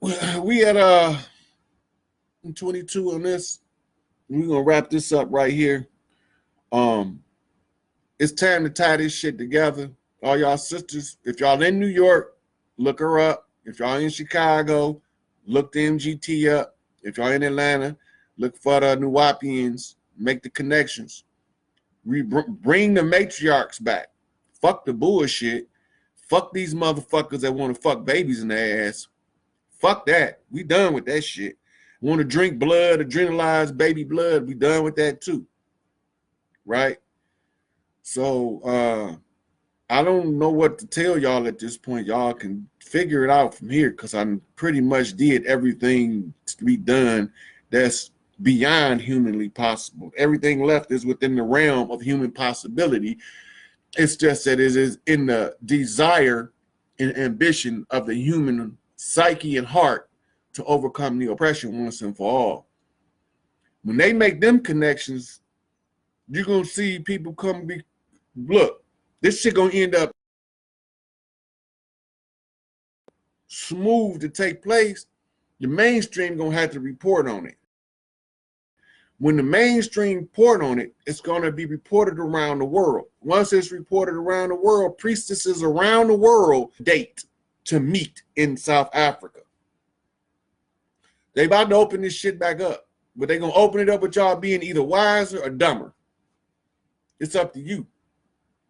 We at 22 on this. We're gonna wrap this up right here. Um, it's time to tie this shit together. All y'all sisters, if y'all in New York, look her up. If y'all in Chicago, look the MGT up. If y'all in Atlanta, look for the Nuwapians. Make the connections. We bring the matriarchs back. Fuck the bullshit. Fuck these motherfuckers that want to fuck babies in their ass. Fuck that. We done with that shit. Want to drink blood, adrenalized baby blood. We done with that too. Right? So I don't know what to tell y'all at this point. Y'all can figure it out from here because I pretty much did everything to be done that's beyond humanly possible. Everything left is within the realm of human possibility. It's just that it is in the desire and ambition of the human psyche and heart to overcome the oppression once and for all. When they make them connections, you're going to see people come be, look, this shit going to end up smooth to take place. The mainstream going to have to report on it. When the mainstream report on it, it's going to be reported around the world. Once it's reported around the world, priestesses around the world date to meet in South Africa. They about to open this shit back up, but they going to open it up with y'all being either wiser or dumber. It's up to you.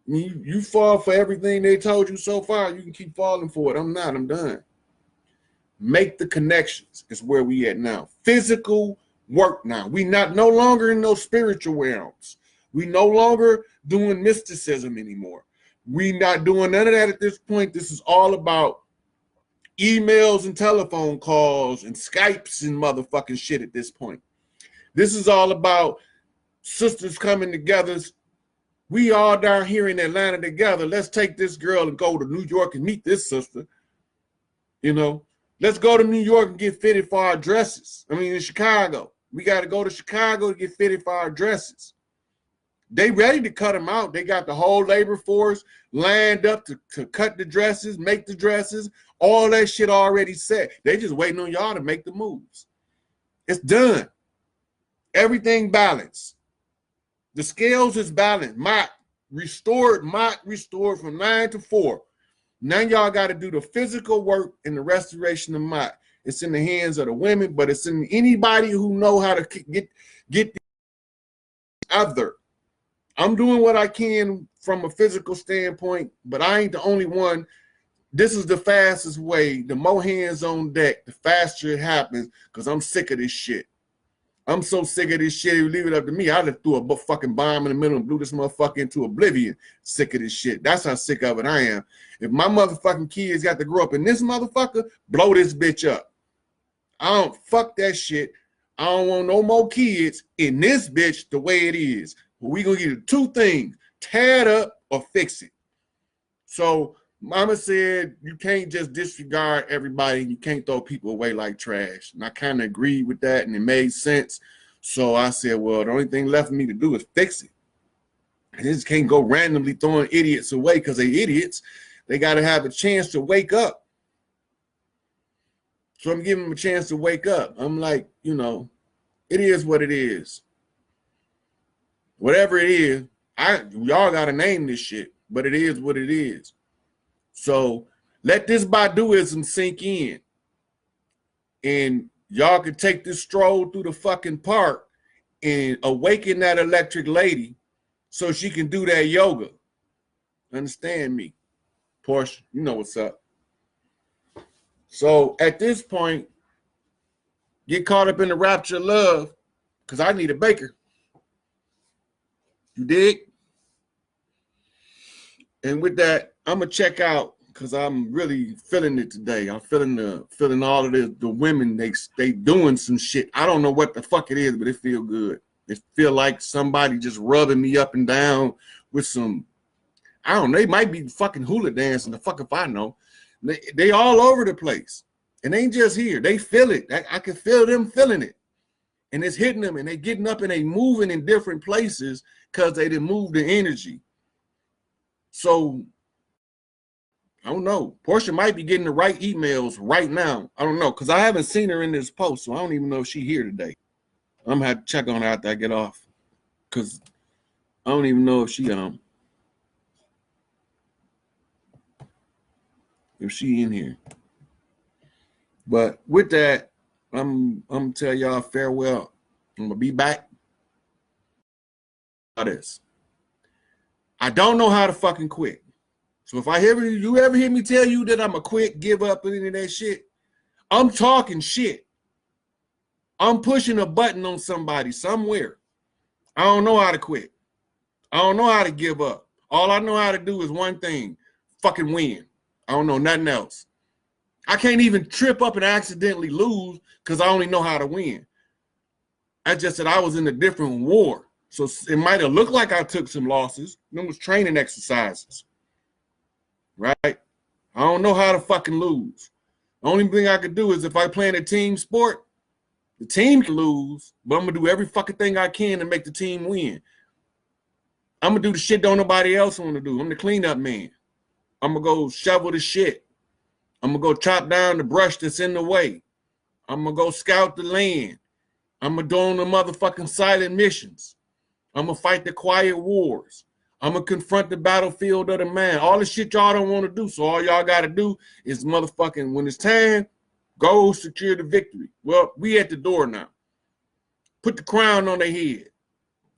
You fall for everything they told you so far, you can keep falling for it. I'm not, I'm done. Make the connections is where we at now. Physical work now. We no longer in those spiritual realms. We no longer doing mysticism anymore. We not doing none of that at this point. This is all about emails and telephone calls and Skypes and motherfucking shit at this point. This is all about sisters coming together. We all down here in Atlanta together. Let's take this girl and go to New York and meet this sister. You know, let's go to New York and get fitted for our dresses. I mean, in Chicago. We got to go to Chicago to get fitted for our dresses. They ready to cut them out. They got the whole labor force lined up to cut the dresses, make the dresses. All that shit already set. They just waiting on y'all to make the moves. It's done. Everything balanced. The scales is balanced. Mott restored from 9 to 4. Now y'all got to do the physical work and the restoration of Mott. It's in the hands of the women, but it's in anybody who know how to get the other. I'm doing what I can from a physical standpoint, but I ain't the only one. This is the fastest way. The more hands on deck, the faster it happens, because I'm sick of this shit. I'm so sick of this shit. If you leave it up to me, I'd have threw a fucking bomb in the middle and blew this motherfucker into oblivion. Sick of this shit. That's how sick of it I am. If my motherfucking kids got to grow up in this motherfucker, blow this bitch up. I don't fuck that shit. I don't want no more kids in this bitch the way it is. We gonna get two things: tear it up or fix it. So Mama said you can't just disregard everybody. You can't throw people away like trash. And I kind of agreed with that, and it made sense. So I said, well, the only thing left for me to do is fix it. I just can't go randomly throwing idiots away because they idiots. They got to have a chance to wake up. So I'm giving them a chance to wake up. I'm like, you know, it is what it is. Whatever it is, y'all got to name this shit, but it is what it is. So let this Baduism sink in. And y'all can take this stroll through the fucking park and awaken that electric lady so she can do that yoga. Understand me, Portia? You know what's up. So at this point, get caught up in the rapture of love, because I need a baker. You dig? And with that, I'm gonna check out because I'm really feeling it today. I'm feeling all of the women, they doing some shit. I don't know what the fuck it is, but it feel good. It feel like somebody just rubbing me up and down with some, I don't know, they might be fucking hula dancing, the fuck if I know. They all over the place. And they ain't just here. They feel it. I can feel them feeling it. And it's hitting them, and they getting up and they moving in different places because they didn't move the energy. So I don't know. Portia might be getting the right emails right now. I don't know, because I haven't seen her in this post, so I don't even know if she's here today. I'm gonna have to check on her after I get off, because I don't even know if she in here. But with that, I'm gonna tell y'all farewell. I'm gonna be back. This. I don't know how to fucking quit. So if you ever hear me tell you that I'm a quit, give up, and any of that shit, I'm talking shit. I'm pushing a button on somebody somewhere. I don't know how to quit. I don't know how to give up. All I know how to do is one thing, fucking win. I don't know nothing else. I can't even trip up and accidentally lose because I only know how to win. I just said I was in a different war. So it might have looked like I took some losses. Them was training exercises, right? I don't know how to fucking lose. The only thing I could do is if I play in a team sport, the team can lose, but I'm going to do every fucking thing I can to make the team win. I'm going to do the shit don't nobody else want to do. I'm the cleanup man. I'm going to go shovel the shit. I'm going to go chop down the brush that's in the way. I'm going to go scout the land. I'm going to do on the motherfucking silent missions. I'm going to fight the quiet wars. I'm going to confront the battlefield of the man. All the shit y'all don't want to do. So all y'all got to do is motherfucking, when it's time, go secure the victory. Well, we at the door now. Put the crown on their head.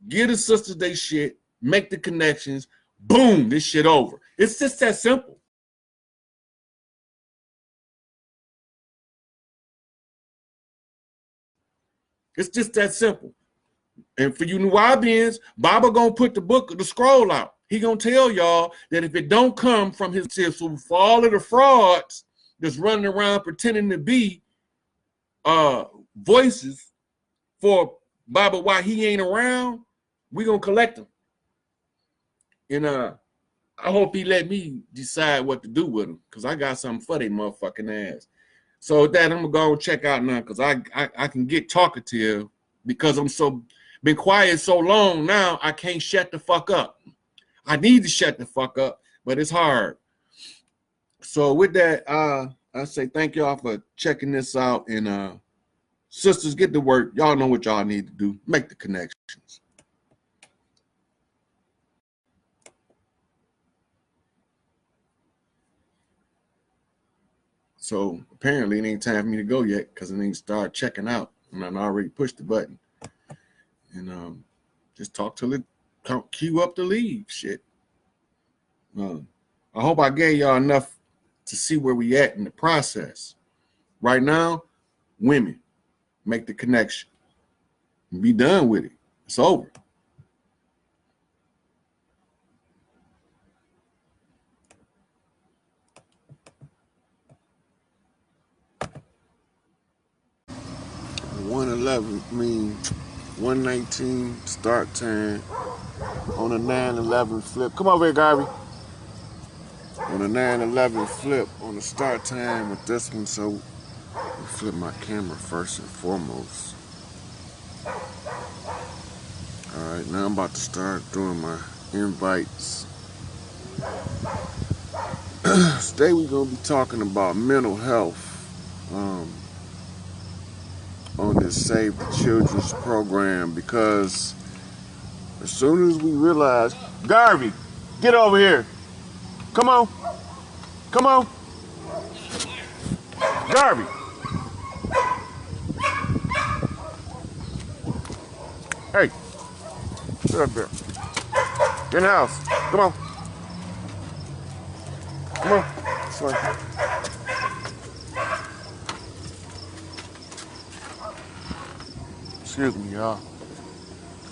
Give the sisters they shit. Make the connections. Boom, this shit over. It's just that simple. It's just that simple. And for you Nubians, Baba gonna put the scroll out. He gonna tell y'all that if it don't come from his so for all of the frauds that's running around pretending to be voices for Baba why he ain't around, we gonna collect them. And I hope he let me decide what to do with them, because I got something for they motherfucking ass. So with that, I'm gonna go and check out now, because I can get talkative because I'm been quiet so long now. I can't shut the fuck up. I need to shut the fuck up, but it's hard. So with that, I say thank y'all for checking this out, and sisters, get to work. Y'all know what y'all need to do. Make the connections. So apparently it ain't time for me to go yet, because it ain't start checking out, and I already pushed the button. And just talk till it queue up to leave. Shit. I hope I gave y'all enough to see where we at in the process. Right now, women, make the connection. Be done with it. It's over. $111 means 119 start time on a 911 flip. Come over here, Garvey. On a 911 flip on the start time with this one, so we flip my camera first and foremost. All right, now I'm about to start doing my invites. Today we're gonna be talking about mental health on this Save the Children's program, because as soon as we realize, Garvey, get over here. Come on. Come on. Garvey. Hey, sit up there. Get in the house. Come on. Come on. This way. Excuse me, y'all.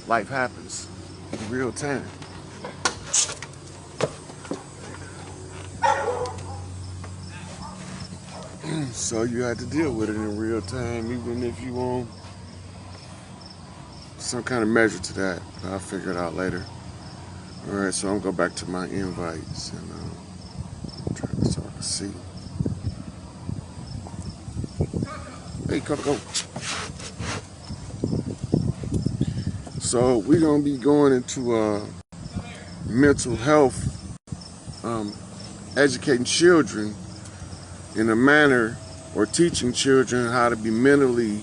Life happens in real time. So you have to deal with it in real time, even if you want some kind of measure to that. I'll figure it out later. All right, so I'm going to go back to my invites and try this so I can see. Hey, Coco. So we're going to be going into mental health educating children in a manner, or teaching children how to be mentally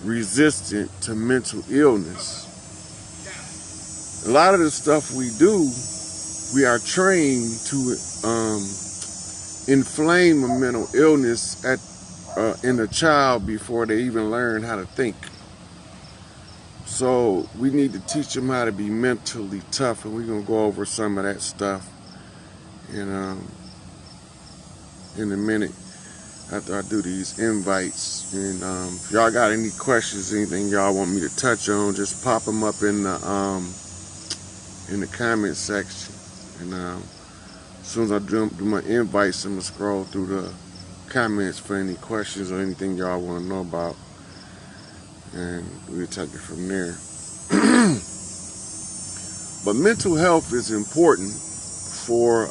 resistant to mental illness. A lot of the stuff we do, we are trained to inflame a mental illness in a child before they even learn how to think. So we need to teach them how to be mentally tough, and we're gonna go over some of that stuff in a minute after I do these invites. And if y'all got any questions, anything y'all want me to touch on, just pop them up in the comment section. And as soon as I do my invites, I'm gonna scroll through the comments for any questions or anything y'all want to know about, and we'll take it from there. But mental health is important for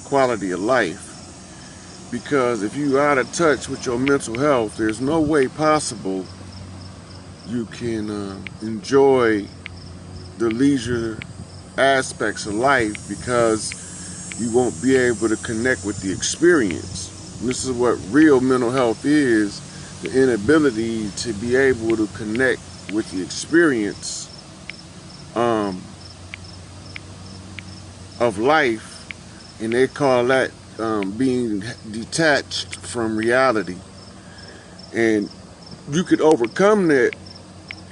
quality of life, because if you out of touch with your mental health, there's no way possible you can enjoy the leisure aspects of life, because you won't be able to connect with the experience. And this is what real mental health is: the inability to be able to connect with the experience of life, and they call that being detached from reality. And you could overcome that,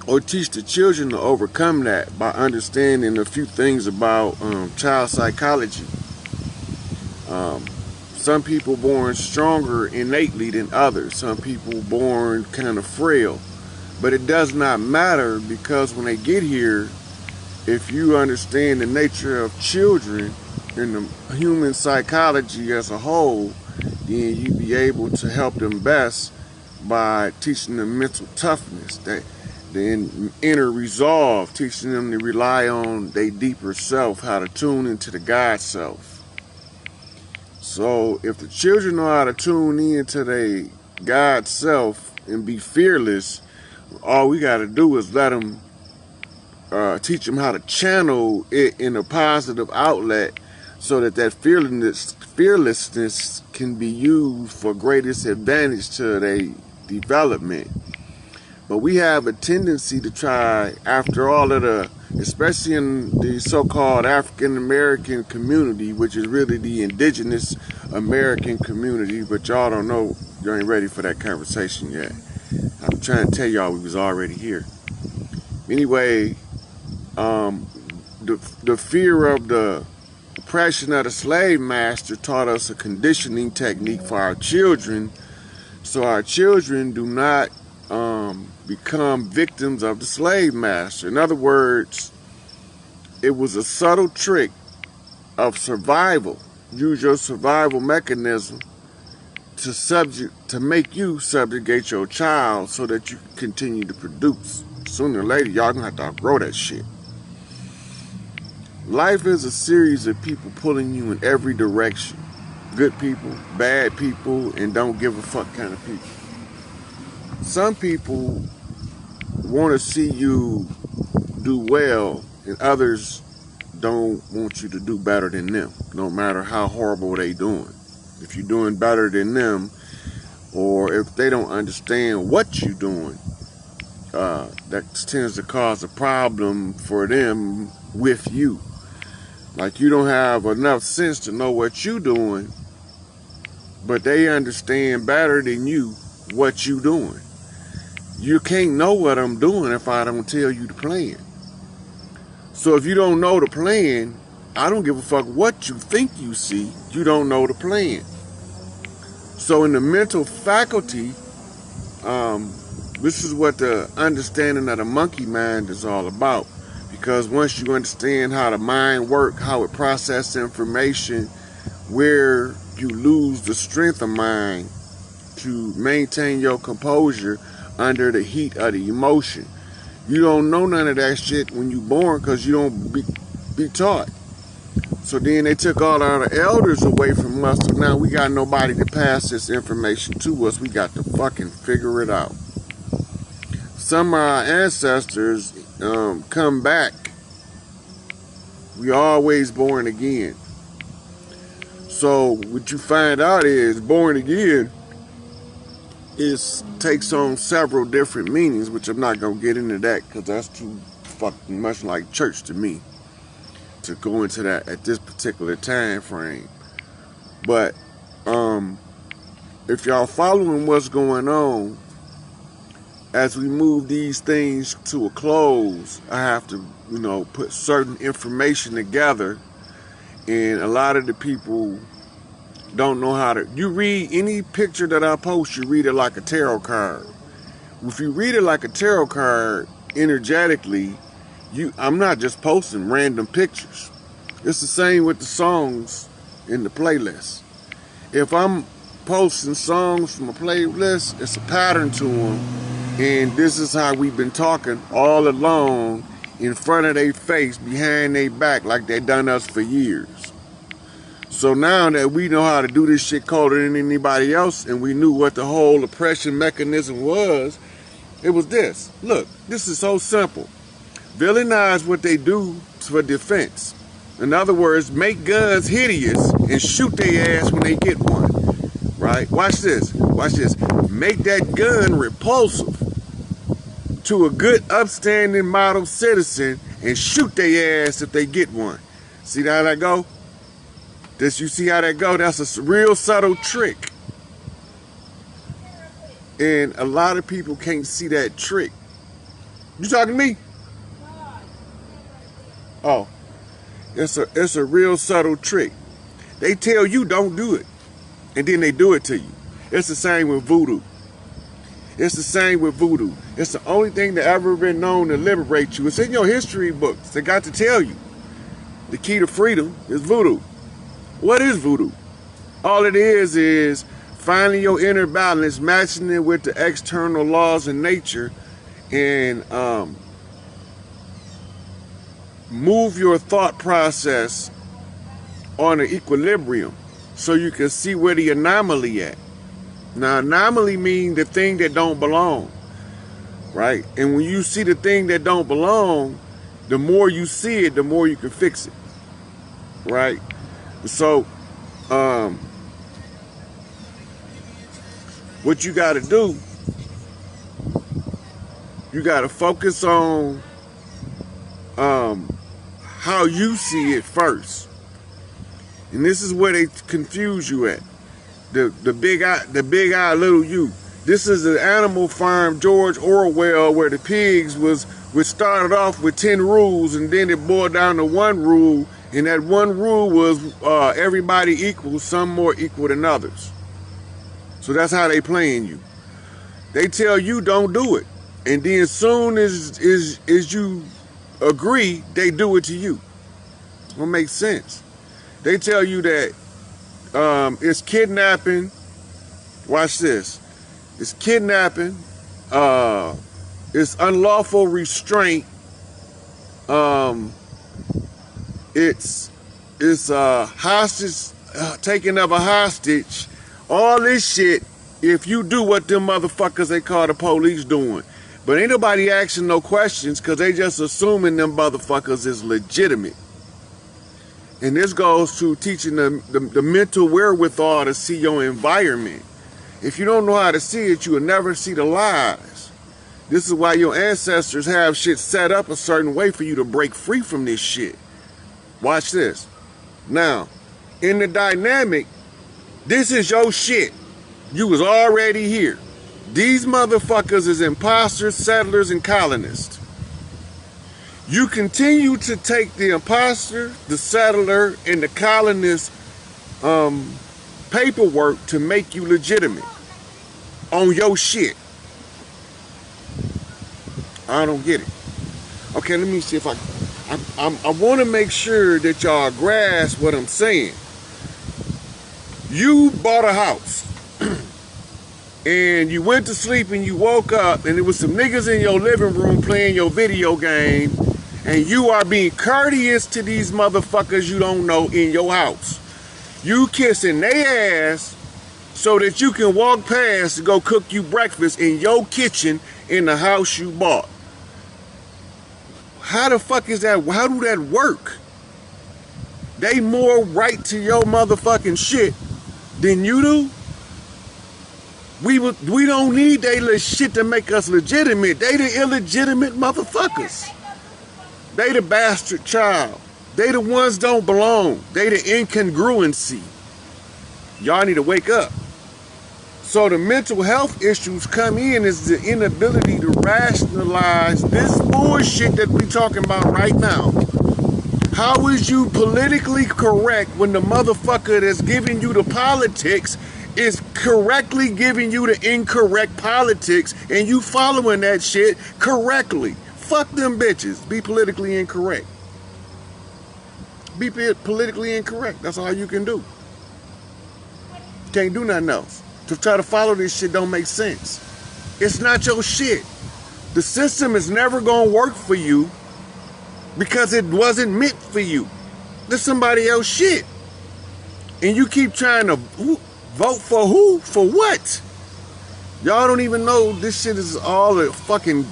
or teach the children to overcome that, by understanding a few things about child psychology. Some people born stronger innately than others. Some people born kind of frail. But it does not matter, because when they get here, if you understand the nature of children and the human psychology as a whole, then you be able to help them best by teaching them mental toughness, the inner resolve, teaching them to rely on their deeper self, how to tune into the God self. So if the children know how to tune into their God self and be fearless, all we got to do is let them, teach them how to channel it in a positive outlet, so that fearlessness can be used for greatest advantage to their development. But we have a tendency to try, after all of the, especially in the so-called African American community, which is really the indigenous American community, but y'all don't know, you ain't ready for that conversation yet. I'm trying to tell y'all we was already here. Anyway, the fear of the oppression of the slave master taught us a conditioning technique for our children, so our children do not become victims of the slave master. In other words, it was a subtle trick of survival. Use your survival mechanism to make you subjugate your child, so that you can continue to produce. Sooner or later, y'all gonna have to outgrow that shit. Life is a series of people pulling you in every direction. Good people, bad people, and don't give a fuck kind of people. Some people want to see you do well, and others don't want you to do better than them, no matter how horrible they doing. If you're doing better than them, or if they don't understand what you're doing, that tends to cause a problem for them with you. Like, you don't have enough sense to know what you're doing, but they understand better than you what you're doing. You can't know what I'm doing if I don't tell you the plan. So if you don't know the plan, I don't give a fuck what you think you see. You don't know the plan. So in the mental faculty, this is what the understanding of the monkey mind is all about. Because once you understand how the mind works, how it processes information, where you lose the strength of mind to maintain your composure under the heat of the emotion. You don't know none of that shit when you born, because you don't be taught. So then they took all our elders away from us, so now we got nobody to pass this information to us. We got to fucking figure it out. Some of our ancestors come back. We always born again. So what you find out is born again takes on several different meanings, which I'm not gonna get into that because that's too fucking much like church to me to go into that at this particular time frame. But if y'all following what's going on, as we move these things to a close, I have to, put certain information together, and a lot of the people don't know how to. You read any picture that I post, you read it like a tarot card. If you read it like a tarot card energetically, I'm not just posting random pictures. It's the same with the songs in the playlist. If I'm posting songs from a playlist, it's a pattern to them, and this is how we've been talking all along, in front of their face, behind their back, like they done us for years. So now that we know how to do this shit colder than anybody else, and we knew what the whole oppression mechanism was, it was this. Look, this is so simple. Villainize what they do for defense. In other words, make guns hideous and shoot their ass when they get one. Right? Watch this. Watch this. Make that gun repulsive to a good, upstanding, model citizen and shoot their ass if they get one. See how that go? You see how that go? That's a real subtle trick. And a lot of people can't see that trick. You talking to me? Oh. It's a real subtle trick. They tell you don't do it, and then they do it to you. It's the same with voodoo. It's the same with voodoo. It's the only thing that ever been known to liberate you. It's in your history books. They got to tell you. The key to freedom is voodoo. What is voodoo? All it is finding your inner balance, matching it with the external laws of nature, and move your thought process on an equilibrium so you can see where the anomaly at. Now, anomaly means the thing that don't belong, right? And when you see the thing that don't belong, the more you see it, the more you can fix it, right? So, what you got to do, you got to focus on how you see it first. And this is where they confuse you at. The big eye, little you. This is the Animal Farm, George Orwell, where the pigs we started off with 10 rules, and then it boiled down to one rule, and that one rule was everybody equal, some more equal than others. So that's how they playing you. They tell you don't do it, and then as soon as you agree, they do it to you. It don't make sense. They tell you that it's kidnapping. Watch this. It's kidnapping. It's unlawful restraint. It's hostage, taking of a hostage. All this shit, if you do what them motherfuckers they call the police doing. But ain't nobody asking no questions because they just assuming them motherfuckers is legitimate. And this goes to teaching the mental wherewithal to see your environment. If you don't know how to see it, you will never see the lies. This is why your ancestors have shit set up a certain way for you to break free from this shit. Watch this. Now, in the dynamic, this is your shit. You was already here. These motherfuckers is imposters, settlers, and colonists. You continue to take the imposter, the settler, and the colonist paperwork to make you legitimate on your shit. I don't get it. Okay, let me see if I want to make sure that y'all grasp what I'm saying. You bought a house and you went to sleep and you woke up and there was some niggas in your living room playing your video game, and you are being courteous to these motherfuckers you don't know in your house. You kissing their ass so that you can walk past to go cook you breakfast in your kitchen in the house you bought. How the fuck is that? How do that work? they more right to your motherfucking shit than you do. We don't need they little shit to make us legitimate. They the illegitimate motherfuckers. They the bastard child. They the ones don't belong. They the incongruency. Y'all need to wake up. So the mental health issues come in is the inability to rationalize this bullshit that we talking about right now. How is you politically correct when the motherfucker that's giving you the politics is correctly giving you the incorrect politics and you following that shit correctly? Fuck them bitches. Be politically incorrect. Be politically incorrect. That's all you can do. Can't do nothing else. To try to follow this shit don't make sense. It's not your shit. The system is never gonna work for you because it wasn't meant for you. It's somebody else's shit. And you keep trying to vote for who? For what? Y'all don't even know this shit is all a fucking